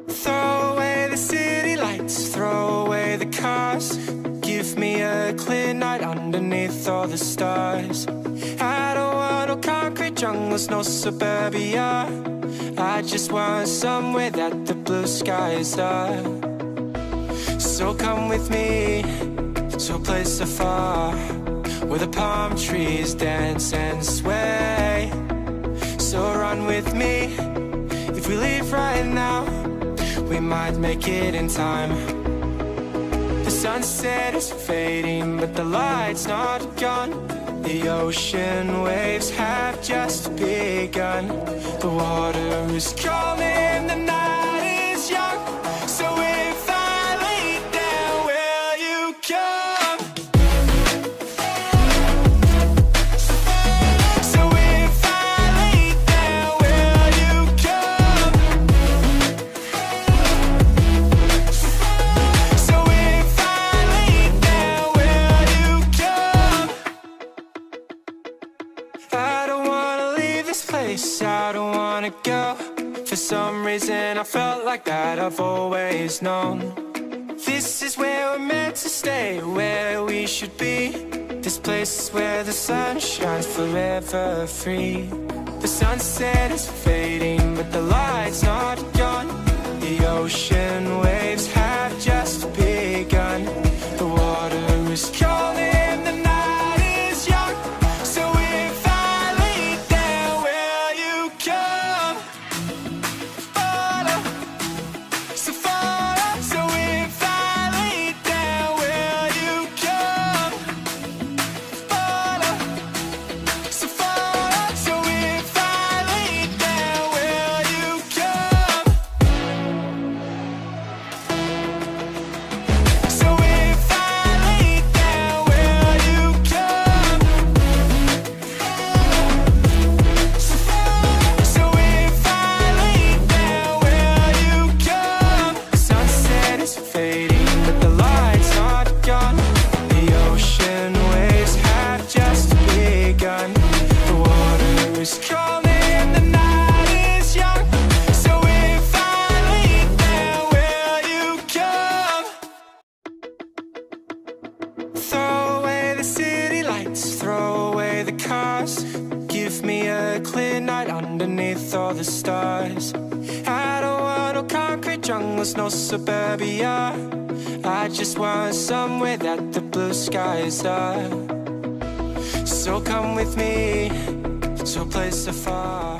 Throw away the city lights, throw away the cars. Give me a clear night underneath all the stars. I don't want no concrete jungles, no suburbia. I just want somewhere that the blue skies are. So come with me to a place so far, where the palm trees dance and sway. So run with me. If we leave right now, we might make it in time. The sunset is fading, but the light's not gone. The ocean waves have just begun. The water is calling, the night is young. So if I lay down, will you come? So if I lay down, will you come? So if I lay down, will you come? I don't wanna leave this place, I don't wanna go. For some reason I felt like that I've always known. This is where we're meant to stay, where we should be. This place is where the sun shines forever free. The sunset is fading, but the light's not gone. The ocean waves have just begun. The water is calling, the night is young. So if I lay down, will you come? Follow, so follow. So if I lay down, will you come? Follow, so follow. So if I lay down, will you come? So if I lay down, will you come? So if I lay down, will you come? The sunset is fading, but the light's not gone. The ocean waves have just begun. The water is calling, the night is young. So if I lay down, will you come? Throw away the city lights, throw away the cars. Give me a clear night underneath all the stars. I don't want no concrete jungles, no suburbia. I just want somewhere that the blue skies are. So come with me to a place so far,